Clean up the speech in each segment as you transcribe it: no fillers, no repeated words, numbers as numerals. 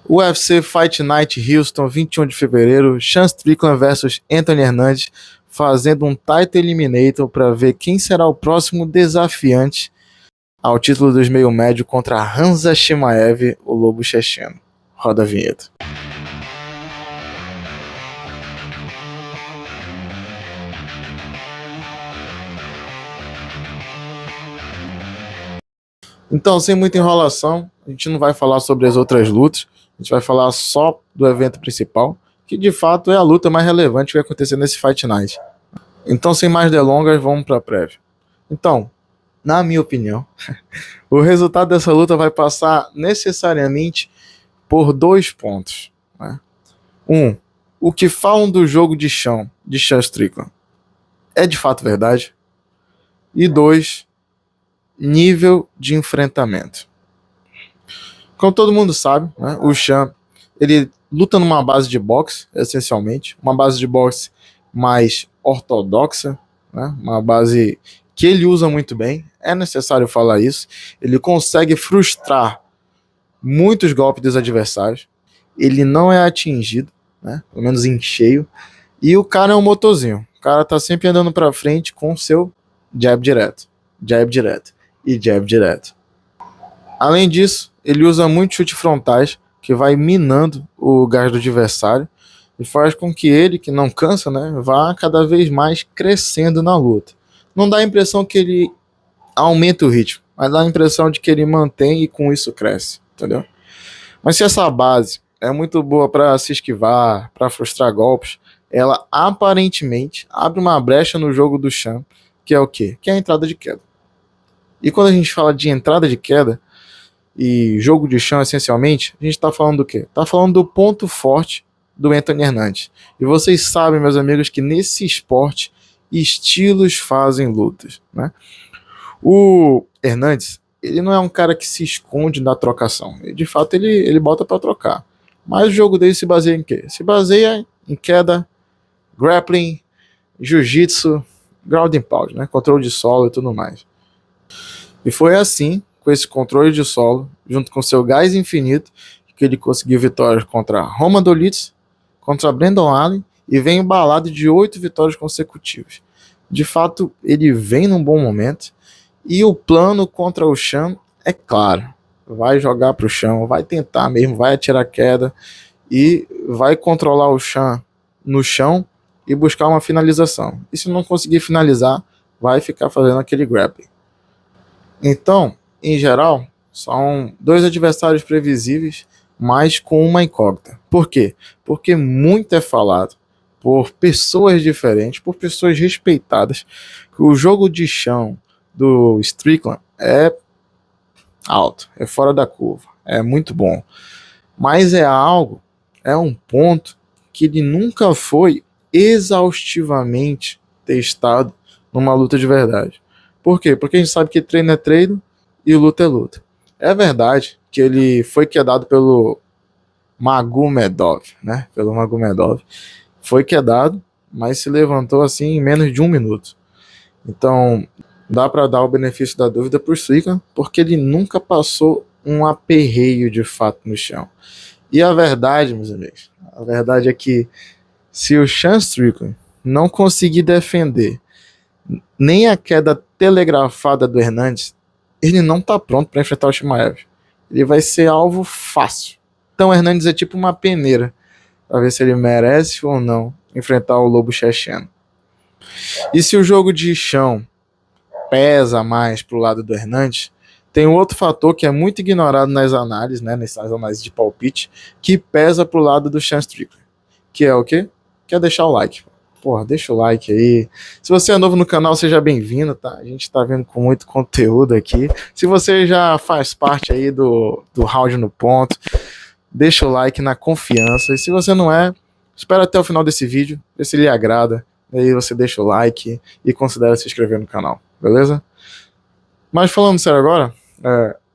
UFC Fight Night Houston, 21 de fevereiro, Sean Strickland versus Anthony Hernandes, fazendo um title eliminator para ver quem será o próximo desafiante ao título dos meio médio contra Khamzat Chimaev, o lobo checheno. Roda a vinheta. Então, sem muita enrolação, a gente não vai falar sobre as outras lutas, a gente vai falar só do evento principal, que de fato é a luta mais relevante que vai acontecer nesse Fight Night. Então, sem mais delongas, vamos para a prévia. Então, na minha opinião, o resultado dessa luta vai passar necessariamente por 2 pontos. Né? O que falam do jogo de chão de Sean Strickland é de fato verdade? E 2, nível de enfrentamento. Como todo mundo sabe, né, o Sean, ele luta numa base de boxe, essencialmente, uma base de boxe mais ortodoxa, né, uma base que ele usa muito bem, é necessário falar isso. Ele consegue frustrar muitos golpes dos adversários, ele não é atingido, né, pelo menos em cheio, e o cara é um motorzinho, o cara tá sempre andando para frente com o seu jab direto e jab direto. Além disso, ele usa muitos chutes frontais, que vai minando o gás do adversário e faz com que ele, que não cansa, né, vá cada vez mais crescendo na luta. Não dá a impressão que ele aumenta o ritmo, mas dá a impressão de que ele mantém e com isso cresce, entendeu? Mas se essa base é muito boa para se esquivar, para frustrar golpes, ela aparentemente abre uma brecha no jogo do Sean, que é o quê? Que é a entrada de queda. E quando a gente fala de entrada de queda e jogo de chão, essencialmente, a gente está falando do quê? Está falando do ponto forte do Anthony Hernandes. E vocês sabem, meus amigos, que nesse esporte estilos fazem lutas, né? O Hernandes, ele não é um cara que se esconde na trocação. De fato, ele bota para trocar. Mas o jogo dele se baseia em quê? Se baseia em queda, grappling, jiu-jitsu, ground and pound, né? Controle de solo e tudo mais. E foi assim, com esse controle de solo, junto com seu gás infinito, que ele conseguiu vitórias contra Roman Dolidze, contra Brendan Allen, e vem embalado de 8 vitórias consecutivas. De fato, ele vem num bom momento, e o plano contra o Sean é claro. Vai jogar para o chão, vai tentar mesmo, vai atirar queda, e vai controlar o Sean no chão e buscar uma finalização. E se não conseguir finalizar, vai ficar fazendo aquele grappling. Então, em geral, são 2 adversários previsíveis, mas com uma incógnita. Por quê? Porque muito é falado por pessoas diferentes, por pessoas respeitadas, que o jogo de chão do Strickland é alto, é fora da curva, é muito bom. Mas é um ponto que ele nunca foi exaustivamente testado numa luta de verdade. Por quê? Porque a gente sabe que treino é treino e luta é luta. É verdade que ele foi quedado pelo Magomedov, né? Pelo Magomedov. Foi quedado, mas se levantou assim em menos de 1 minuto. Então, dá para dar o benefício da dúvida por Strickland, porque ele nunca passou um aperreio de fato no chão. E a verdade, meus amigos, a verdade é que se o Sean Strickland não conseguir defender nem a queda telegrafada do Hernandes, ele não tá pronto para enfrentar o Chimaev. Ele vai ser alvo fácil. Então o Hernandes é tipo uma peneira para ver se ele merece ou não enfrentar o lobo checheno. E se o jogo de chão pesa mais pro lado do Hernandes, tem um outro fator que é muito ignorado nas análises, né, nessas análises de palpite, que pesa pro lado do Sean Strickland, que é o quê? Que é deixar o like. Porra, deixa o like aí. Se você é novo no canal, seja bem-vindo, tá? A gente tá vendo com muito conteúdo aqui. Se você já faz parte aí do Round no Ponto, deixa o like na confiança. E se você não é, espera até o final desse vídeo, vê se lhe agrada. Aí você deixa o like e considera se inscrever no canal, beleza? Mas falando sério agora,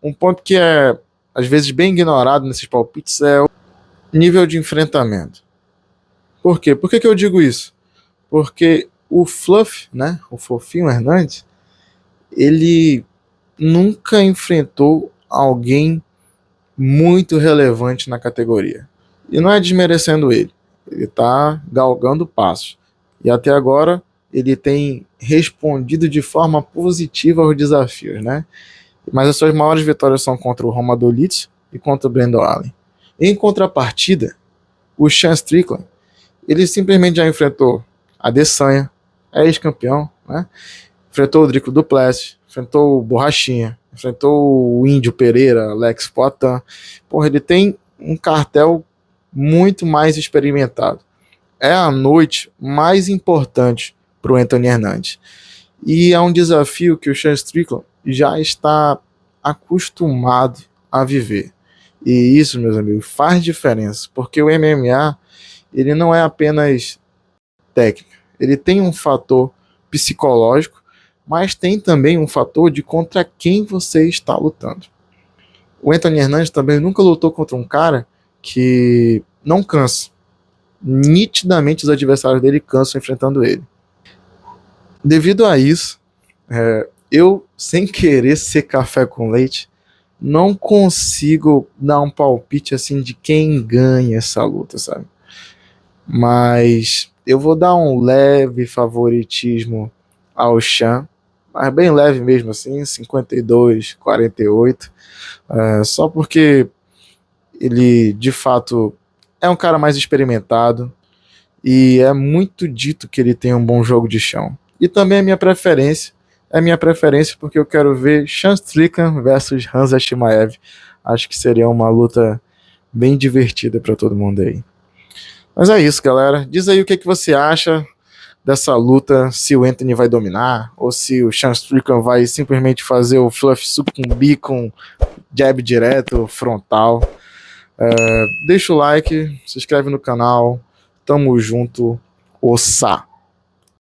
um ponto que é às vezes bem ignorado nesses palpites é o nível de enfrentamento. Por quê? Por que eu digo isso? Porque o Fluff, né, o fofinho Hernandes, ele nunca enfrentou alguém muito relevante na categoria. E não é desmerecendo ele. Ele está galgando passos. E até agora ele tem respondido de forma positiva aos desafios, né? Mas as suas maiores vitórias são contra o Roma Dolic e contra o Brandon Allen. Em contrapartida, o Sean Strickland, ele simplesmente já enfrentou a Adesanya, é ex-campeão, né? Enfrentou o Drico Duplessis, enfrentou o Borrachinha, enfrentou o Índio Pereira, Alex Poitin. Porra, ele tem um cartel muito mais experimentado. É a noite mais importante para o Anthony Hernandes. E é um desafio que o Sean Strickland já está acostumado a viver. E isso, meus amigos, faz diferença, porque o MMA, ele não é apenas técnica, ele tem um fator psicológico, mas tem também um fator de contra quem você está lutando. O Anthony Hernandes também nunca lutou contra um cara que não cansa. Nitidamente os adversários dele cansam enfrentando ele. Devido a isso, eu, sem querer ser café com leite, não consigo dar um palpite assim de quem ganha essa luta, sabe? Mas eu vou dar um leve favoritismo ao Sean, mas bem leve mesmo assim, 52-48, só porque ele de fato é um cara mais experimentado e é muito dito que ele tem um bom jogo de chão. E também é minha preferência porque eu quero ver Sean Strickland versus Hamza Chimaev. Acho que seria uma luta bem divertida para todo mundo aí. Mas é isso, galera. Diz aí o que você acha dessa luta, se o Anthony vai dominar, ou se o Sean Strickland vai simplesmente fazer o fluff succumbir com jab direto, frontal. Deixa o like, se inscreve no canal. Tamo junto, ossa!